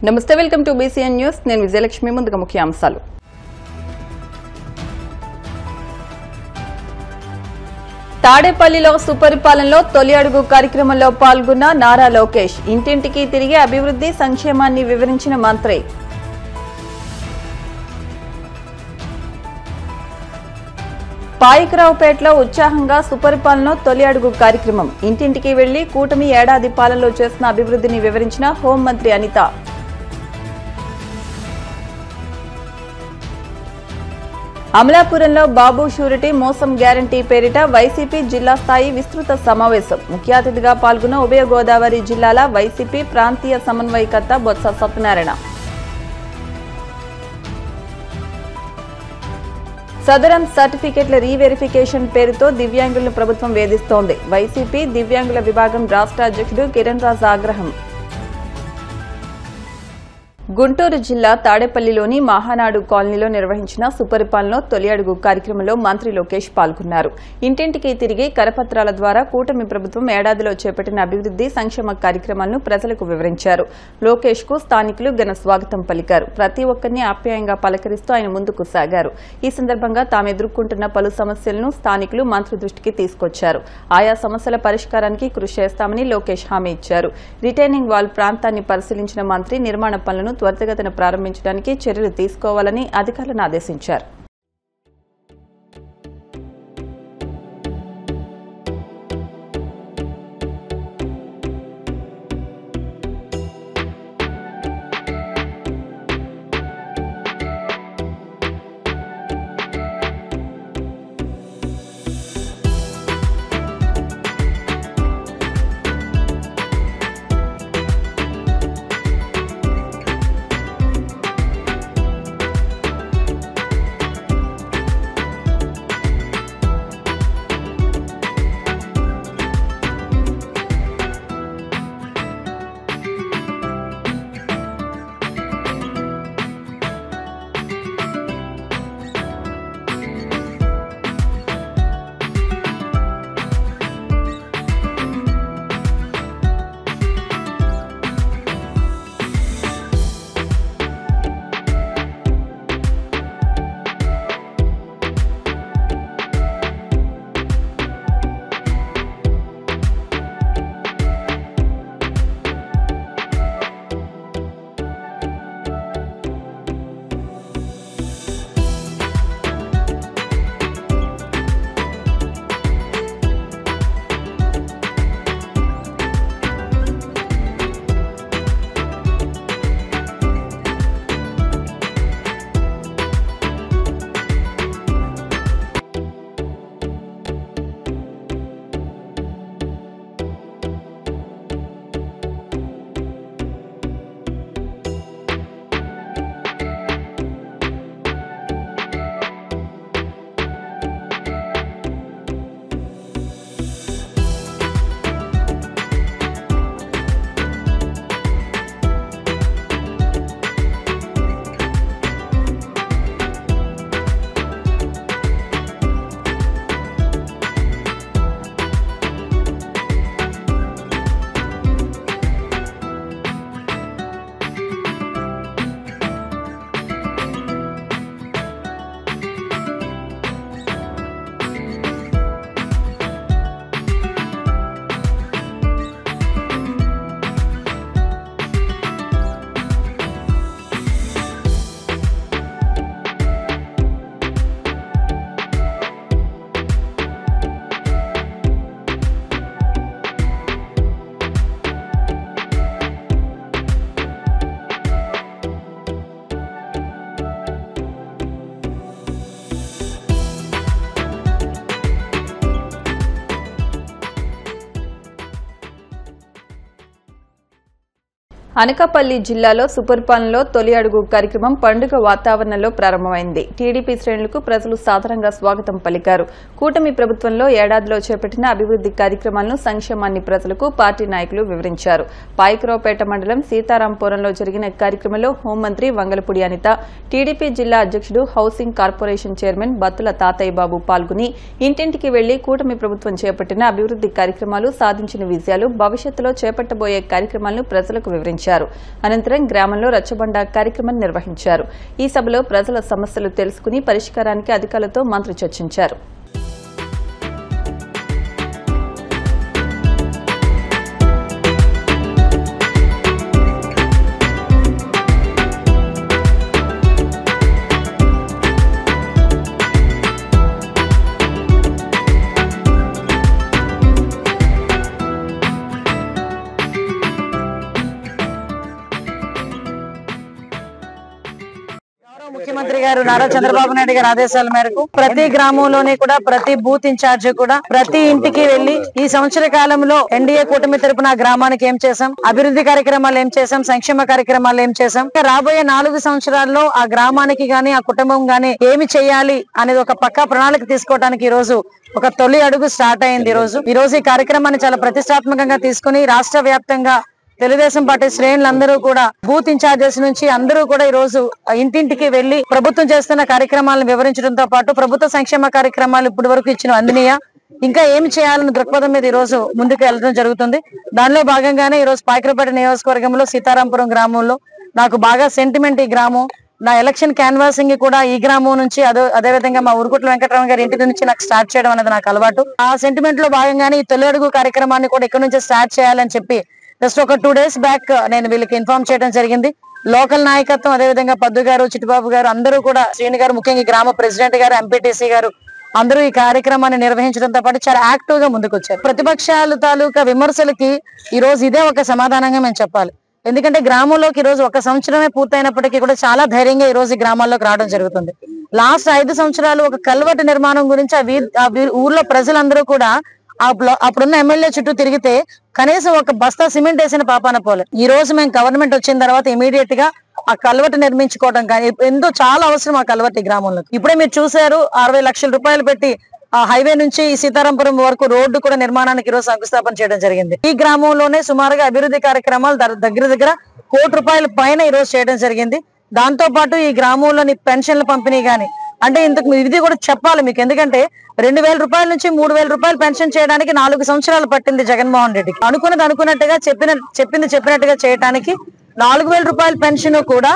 నమస్తే, welcome to BCN news. నేను విజయలక్ష్మి. ముందుగా ముఖ్యాంశాలు. తాడేపల్లిలో సుపరిపాలనలో తొలి అడుగు కార్యక్రమంలో పాల్గొన్న నారా లోకేష్ ఇంటింటికి తిరిగి అభివృద్ధి సంక్షేమాన్ని వివరించిన మంత్రి. పాయికరావుపేటలో ఉత్సాహంగా సుపరిపాలనలో తొలి అడుగు కార్యక్రమం. ఇంటింటికి వెళ్లి కూటమి ఏడాది పాలనలో చేసిన అభివృద్ధిని వివరించిన హోంమంత్రి అనిత. అమలాపురంలో బాబు షూరిటీ మోసం గ్యారంటీ పేరిట వైసీపీ జిల్లా స్థాయి విస్తృత సమావేశం. ముఖ్య అతిథిగా పాల్గొన్న ఉభయ గోదావరి జిల్లాల వైసీపీ ప్రాంతీయ సమన్వయకర్త బొత్స సత్యనారాయణ. సదరన్ సర్టిఫికెట్ల రీవెరిఫికేషన్ పేరుతో దివ్యాంగులను ప్రభుత్వం వేధిస్తోంది. వైసీపీ దివ్యాంగుల విభాగం రాష్ట్ర అధ్యక్షుడు కిరణ్ రాజ్ ఆగ్రహం. గుంటూరు జిల్లా తాడేపల్లిలోని మహానాడు కాలనీలో నిర్వహించిన సుపరిపాలనలో తొలి అడుగు కార్యక్రమంలో మంత్రి లోకేష్ పాల్గొన్నారు. ఇంటింటికి తిరిగి కరపత్రాల ద్వారా కూటమి ప్రభుత్వం ఏడాదిలో చేపట్టిన అభివృద్ధి సంక్షేమ కార్యక్రమాలను ప్రజలకు వివరించారు. లోకేష్ కు స్థానికులు ఘన స్వాగతం పలికారు. ప్రతి ఒక్కరిని ఆప్యాయంగా పలకరిస్తూ ఆయన ముందుకు సాగారు. ఈ సందర్భంగా తాము ఎదుర్కొంటున్న పలు సమస్యలను స్థానికులు మంత్రి దృష్టికి తీసుకొచ్చారు. ఆయా సమస్యల పరిష్కారానికి కృషి చేస్తామని లోకేష్ హామీ ఇచ్చారు. రిటైనింగ్ వాల్ ప్రాంతాన్ని పరిశీలించిన మంత్రి నిర్మాణ పనులను త్వరితగతిన ప్రారంభించడానికి చర్యలు తీసుకోవాలని అధికారులను ఆదేశించారు. అనకాపల్లి జిల్లాలో సుపరిపాలనలో తొలి అడుగు కార్యక్రమం పండుగ వాతావరణంలో ప్రారంభమైంది. టీడీపీ శ్రేణులకు ప్రజలు సాధారణంగా స్వాగతం పలికారు. కూటమి ప్రభుత్వంలో ఏడాదిలో చేపట్టిన అభివృద్ధి కార్యక్రమాలను సంక్షేమాన్ని ప్రజలకు పార్టీ నాయకులు వివరించారు. పాయికరావుపేట మండలం సీతారాంపురంలో జరిగిన కార్యక్రమంలో హోంమంత్రి వంగలపూడి అనిత, టీడీపీ జిల్లా అధ్యక్షుడు హౌసింగ్ కార్పొరేషన్ చైర్మన్ బత్తుల తాతయ్య బాబు పాల్గొని ఇంటింటికి వెళ్లి కూటమి ప్రభుత్వం చేపట్టిన అభివృద్ధి కార్యక్రమాలు, సాధించిన విజయాలు, భవిష్యత్తులో చేపట్టబోయే కార్యక్రమాలను ప్రజలకు వివరించారు. నిర్వహించారు. అనంతరం గ్రామంలో రచ్చబండ కార్యక్రమం నిర్వహించారు. ఈ సభలో ప్రజల సమస్యలు తెలుసుకుని పరిష్కారానికి అధికారులతో మంత్రి చర్చించారు. ముఖ్యమంత్రి గారు నారా చంద్రబాబు నాయుడు గారి ఆదేశాల మేరకు ప్రతి గ్రామంలోని కూడా ప్రతి బూత్ ఇన్ఛార్జ్ కూడా ప్రతి ఇంటికి వెళ్లి ఈ సంవత్సర కాలంలో ఎన్డీఏ కూటమి తరపున గ్రామానికి ఏం చేశాం, అభివృద్ధి కార్యక్రమాలు ఏం చేశాం, సంక్షేమ కార్యక్రమాలు ఏం చేశాం, రాబోయే 4 సంవత్సరాల్లో ఆ గ్రామానికి గాని ఆ కుటుంబం గాని ఏమి చేయాలి అనేది ఒక పక్కా ప్రణాళిక తీసుకోవడానికి ఈ రోజు ఒక తొలి అడుగు స్టార్ట్ అయింది. ఈ రోజు ఈ కార్యక్రమాన్ని చాలా ప్రతిష్టాత్మకంగా తీసుకుని రాష్ట్ర వ్యాప్తంగా తెలుగుదేశం పార్టీ శ్రేణులందరూ కూడా బూత్ ఇన్ఛార్జెస్ నుంచి అందరూ కూడా ఈ రోజు ఇంటింటికి వెళ్లి ప్రభుత్వం చేస్తున్న కార్యక్రమాలను వివరించడంతో పాటు ప్రభుత్వ సంక్షేమ కార్యక్రమాలు ఇప్పటి వరకు ఇచ్చిన అందినయా, ఇంకా ఏమి చేయాలన్న దృక్పథం మీద ఈ రోజు ముందుకు వెళ్ళడం జరుగుతుంది. దానిలో భాగంగానే ఈ రోజు పాయకరపేట నియోజకవర్గంలో సీతారాంపురం గ్రామంలో నాకు బాగా సెంటిమెంట్ ఈ గ్రామం. నా ఎలక్షన్ క్యాన్వాసింగ్ కూడా ఈ గ్రామం నుంచి అదేవిధంగా మా ఉరుకుట్ల వెంకటరామ గారి ఇంటి నుంచి నాకు స్టార్ట్ చేయడం అనేది నాకు అలవాటు. ఆ సెంటిమెంట్ లో భాగంగానే ఈ తొలి అడుగు కార్యక్రమాన్ని కూడా ఇక్కడ నుంచి స్టార్ట్ చేయాలని చెప్పి జస్ట్ ఒక 2 days బ్యాక్ నేను వీళ్ళకి ఇన్ఫార్మ్ చేయడం జరిగింది. లోకల్ నాయకత్వం అదేవిధంగా పద్దు గారు, చిట్టుబాబు గారు అందరూ కూడా, శ్రీని గారు, ముఖ్యంగా గ్రామ ప్రెసిడెంట్ గారు, ఎంపీటీసీ గారు అందరూ ఈ కార్యక్రమాన్ని నిర్వహించడంతో పాటు చాలా యాక్టివ్ గా ముందుకొచ్చారు. ప్రతిపక్షాలు తాలూకా విమర్శలకి ఈ రోజు ఇదే ఒక సమాధానంగా మేము చెప్పాలి. ఎందుకంటే గ్రామంలోకి ఈ రోజు 1 సంవత్సరమే పూర్తయినప్పటికీ కూడా చాలా ధైర్యంగా ఈ రోజు గ్రామాల్లోకి రావడం జరుగుతుంది. లాస్ట్ 5 సంవత్సరాలు ఒక కల్వర్టు నిర్మాణం గురించి ఆ ఊర్లో ప్రజలందరూ కూడా అప్పుడున్న ఎమ్మెల్యే చుట్టూ తిరిగితే కనీసం ఒక బస్తా సిమెంట్ వేసిన పాపాన పోలే. ఈ రోజు మేము గవర్నమెంట్ వచ్చిన తర్వాత ఇమీడియట్ గా ఆ కల్వర్టు నిర్మించుకోవడం కానీ ఎంతో చాలా అవసరం ఆ కల్వర్టు ఈ గ్రామంలో. ఇప్పుడే మీరు చూసారు 60 లక్షల రూపాయలు పెట్టి ఆ హైవే నుంచి సీతారాంపురం వరకు రోడ్డు కూడా నిర్మాణానికి ఈ రోజు శంకుస్థాపన చేయడం జరిగింది. ఈ గ్రామంలోనే సుమారుగా అభివృద్ధి కార్యక్రమాలు దగ్గర దగ్గర ₹1 పైన ఈ రోజు చేయడం జరిగింది. దాంతో పాటు ఈ గ్రామంలోని పెన్షన్ల పంపిణీ గాని, అంటే ఇంతకు ఇది కూడా చెప్పాలి మీకు, ఎందుకంటే ₹2,000 నుంచి ₹3,000 పెన్షన్ చేయడానికి 4 సంవత్సరాలు పట్టింది జగన్మోహన్ రెడ్డికి. అనుకున్నట్టుగా చెప్పింది చెప్పినట్టుగా చేయడానికి ₹4,000 పెన్షన్ కూడా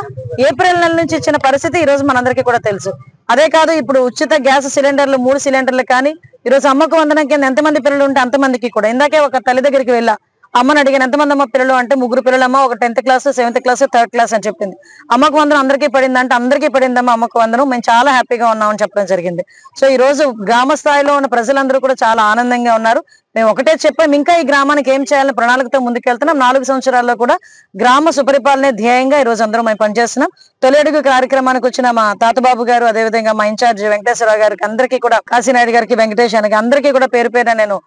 ఏప్రిల్ నెల నుంచి ఇచ్చిన పరిస్థితి ఈ రోజు మనందరికీ కూడా తెలుసు. అదే కాదు, ఇప్పుడు ఉచిత గ్యాస్ సిలిండర్లు 3 సిలిండర్లు కానీ ఈ రోజు అమ్మకు వందనం కింద ఎంతమంది పిల్లలు ఉంటే అంతమందికి కూడా. ఇందాకే ఒక తల్లి దగ్గరికి వెళ్ళా, అమ్మని అడిగిన ఎంతమంది అమ్మ పిల్లలు అంటే 3 పిల్లలమ్మ, ఒక 10th class, 7th class, 3rd class అని చెప్పింది. అమ్మకు వందనం అందరికీ పడింది అంటే అందరికీ పడిందమ్మా అమ్మకు వందనం, మేము చాలా హ్యాపీగా ఉన్నామని చెప్పడం జరిగింది. సో ఈ రోజు గ్రామ స్థాయిలో ఉన్న ప్రజలందరూ కూడా చాలా ఆనందంగా ఉన్నారు. మేము ఒకటే చెప్పాం, ఇంకా ఈ గ్రామానికి ఏం చేయాలని ప్రణాళికతో ముందుకెళ్తున్నాం. 4 సంవత్సరాల్లో కూడా గ్రామ సుపరిపాలనే ధ్యేయంగా ఈ రోజు అందరం మేము పనిచేస్తున్నాం. తొలి అడుగు కార్యక్రమానికి వచ్చిన మా తాతబాబు గారు, అదేవిధంగా మా ఇన్ఛార్జ్ వెంకటేశ్వరరావు గారికి అందరికీ కూడా, కాశీనాయుడు గారికి, వెంకటేశానికి అందరికీ కూడా పేరు పేరున నేను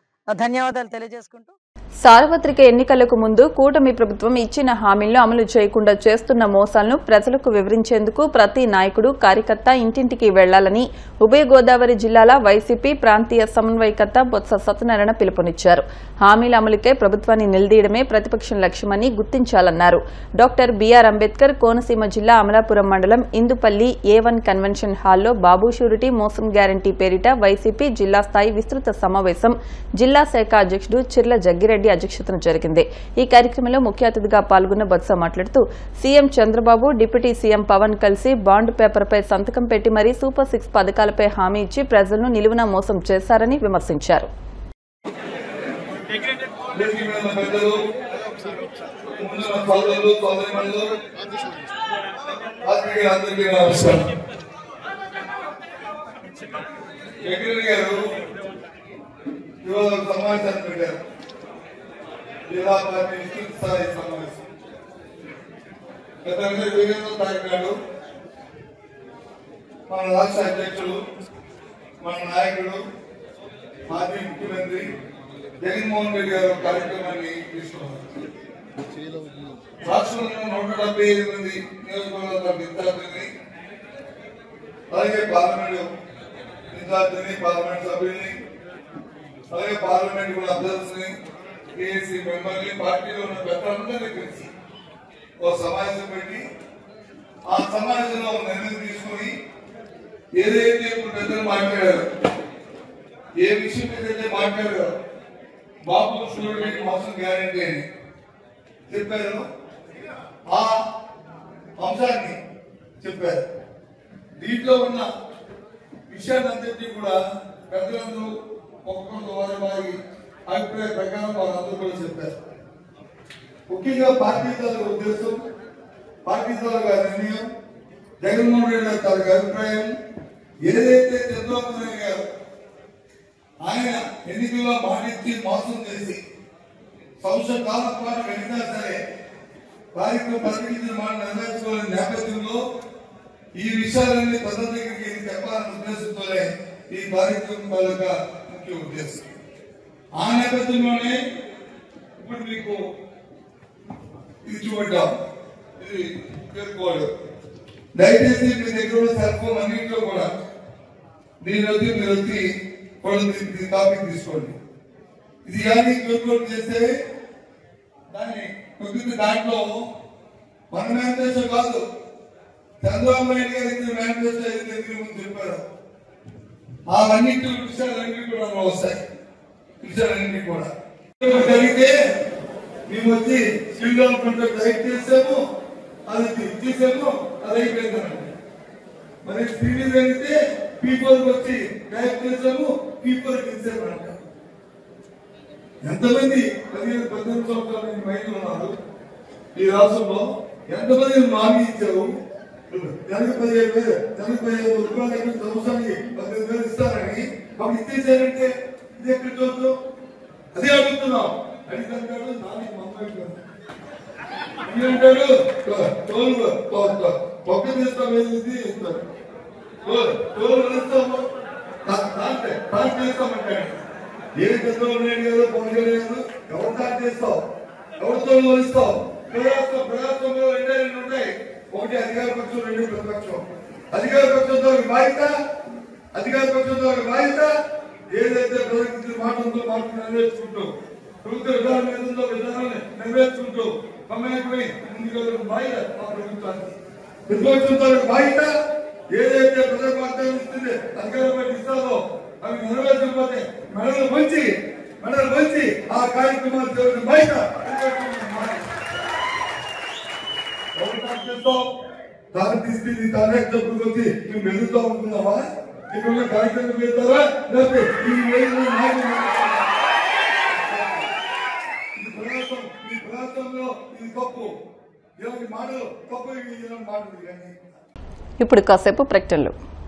ధన్యవాదాలు తెలియజేసుకుంటూ, సార్వత్రిక ఎన్నికలకు ముందు కూటమి ప్రభుత్వం ఇచ్చిన హామీలను అమలు చేయకుండా చేస్తున్న మోసాలను ప్రజలకు వివరించేందుకు ప్రతి నాయకుడు, కార్యకర్త ఇంటింటికి వెళ్లాలని ఉభయ గోదావరి జిల్లాల వైసీపీ ప్రాంతీయ సమన్వయకర్త బొత్స సత్యనారాయణ పిలుపునిచ్చారు. హామీల అమలుకై ప్రభుత్వాన్ని నిలదీయడమే ప్రతిపక్షం లక్ష్యమని గుర్తించాలన్నారు. డాక్టర్ బీఆర్ అంబేద్కర్ కోనసీమ జిల్లా అమలాపురం మండలం ఇందుపల్లి A1 కన్వెన్షన్ హాల్లో బాబు షూరిటీ మోసం గ్యారంటీ పేరిట వైసీపీ జిల్లా స్థాయి విస్తృత సమావేశం జిల్లా శాఖ అధ్యక్షుడు చిర్ల జగ్గిరెడ్డి అధ్యక్షతన జరిగింది. ఈ కార్యక్రమంలో ముఖ్య అతిథిగా పాల్గొన్న బొత్స మాట్లాడుతూ CM Chandrababu, deputy CM Pawan కలిసి బాండ్ పేపర్పై సంతకం పెట్టి మరీ సూపర్ 6 పథకాలపై హామీ ఇచ్చి ప్రజలను నిలువున మోసం చేశారని విమర్శించారు. జిల్లా పార్టీ విస్తృత స్థాయి సమావేశం గత 20వ తారీఖు నాడు మన రాష్ట్ర అధ్యక్షులు, మన నాయకుడు, మాజీ ముఖ్యమంత్రి జగన్మోహన్ రెడ్డి గారు కార్యక్రమాన్ని తీసుకున్నారు. రాష్ట్రంలో 175 మంది నియోజకవర్గాల ఇన్ఛార్జిని, అలాగే పార్లమెంటు ఇన్ఛార్జిని, పార్లమెంట్ సభ్యుల్ని, అలాగే పార్లమెంట్ కూడా అభ్యర్థిని, ఏసీ మెంబర్ని, పార్టీలో ఉన్న పెద్దలందరినీ కలిసి ఒక సమావేశం పెట్టి ఆ సమావేశంలో నిర్ణయం తీసుకుని ఏదైతే ఇప్పుడు పెద్దలు మాట్లాడారు, ఏ విషయం ఏదైతే మాట్లాడారో బాబు షూరిటీ మోసం గ్యారంటీ అని చెప్పారు. ఆ అంశాన్ని చెప్పారు. దీంట్లో ఉన్న విషయాన్నంతటినీ కూడా పెద్దలందరూ ఒక్కొక్కరు వారి అభిప్రాయ ప్రకారం వాళ్ళందరూ కూడా చెప్పారు. ముఖ్యంగా పార్టీ తాలూకు ఉద్దేశం, పార్టీ తాలూకు నిర్ణయం, జగన్మోహన్ రెడ్డి గారి తాలూకు అభిప్రాయం ఏదైతే చంద్రబాబు నాయుడు గారు ఆయన ఎన్నికల్లో మాటిచ్చి మోసం చేసి సంవత్సర కాలం పాటు వెళ్ళినా సరే కార్యక్రమం పరిగణించిన మాట నెరవేర్చుకోవాలని నేపథ్యంలో ఈ విషయాలన్నీ ప్రజల దగ్గరికి చెప్పాలనే ఉద్దేశంతోనే ఈ కార్యక్రమం తాలూకా ముఖ్య ఉద్దేశం. ఆ నేపథ్యంలోనే ఇప్పుడు మీకు ఇది చూపెట్టాం. ఇది పేర్కోవడం దయచేసి మీ దగ్గర ఉన్న సెల్ ఫోన్ అన్నింటిలో కూడా మీరు వచ్చి కాపీ తీసుకోండి. ఇది కానీ పేర్కోవడం చేస్తే దాన్ని కొద్దిగా దాంట్లో మన మేనిఫెస్టో కాదు, చంద్రబాబు నాయుడు గారు ఇచ్చిన మేనిఫెస్టో ఏదైతే ముందు చెప్పారో అవన్నింటి విషయాలన్నీ కూడా వస్తాయి. విషయాలన్నీ కూడా జరిగితే మేము వచ్చి స్కిల్ డెవలప్మెంట్ డైరెక్ట్ చేసాము, అది ఇచ్చేసాము, అది అయిపోయిందండి. మరి స్పీడ్ జరిగితే పీపుల్ వచ్చి డైరెక్ట్ చేసాము, పీపుల్ ఇచ్చామంట. ఎంతమంది 15-18 సంవత్సరాల నుంచి మైకులు ఉన్నారు ఈ రాష్ట్రంలో? ఎంతమంది హామీ ఇచ్చావు? జనకి 15,000 రూపాయలు సంవత్సరానికి 15,000 ఇస్తారని మాకు ఇచ్చేసారంటే ఇది ఎక్కడ చూద్దాం? అదే అడుగుతున్నాం. అడిగితే నాలుగు అంటాడు పక్క తీస్తాం, ఏది ఇస్తారు తోలు ఇస్తాము చేస్తామంటాడు. ఏ చంద్రబాబు నాయుడు గారు పవన్ కళ్యాణ్ గారు ఎవరు స్టార్ట్ చేస్తావు, ఎవరితో ఇస్తావు? ప్రజాస్వామ్యంలో రెండు ఉంటాయి, ఒకటి అధికార పక్షం, రెండు ప్రతిపక్షం. అధికార పక్షంతో బాధ్యత ఏదైతే ప్రజలకు మాట ఉందో మాట నెరవేర్చుకుంటూ, ప్రభుత్వ విధానం ఏదో విధానాన్ని నెరవేర్చుకుంటూ సమయాన్ని ముందుకు బాధ్యత ఆ ప్రభుత్వానికి. ప్రతిపక్షంతో బాధ్యత ఏదైతే ప్రజల వాగ్దానం ఇస్తుంది, అధికార పార్టీ ఇస్తారో అవి నెరవేర్చకపోతే మెడలు మంచి ఆ కార్యక్రమాలు జరుగుతున్న బయట దాన్ని తీసుకెళ్ళి తానే డబ్బులు వచ్చి నువ్వు మెదులుతా ఉంటున్నావా? ఇక్కడ కార్యక్రమం పెడతారా? లేకపోతే ఈ ప్రాంతంలో ఇది తప్పు, ఇలాంటి మాటలు తప్పు, ఇలాంటి మాటలు. ఇప్పుడు కాసేపు ప్రకటనలు.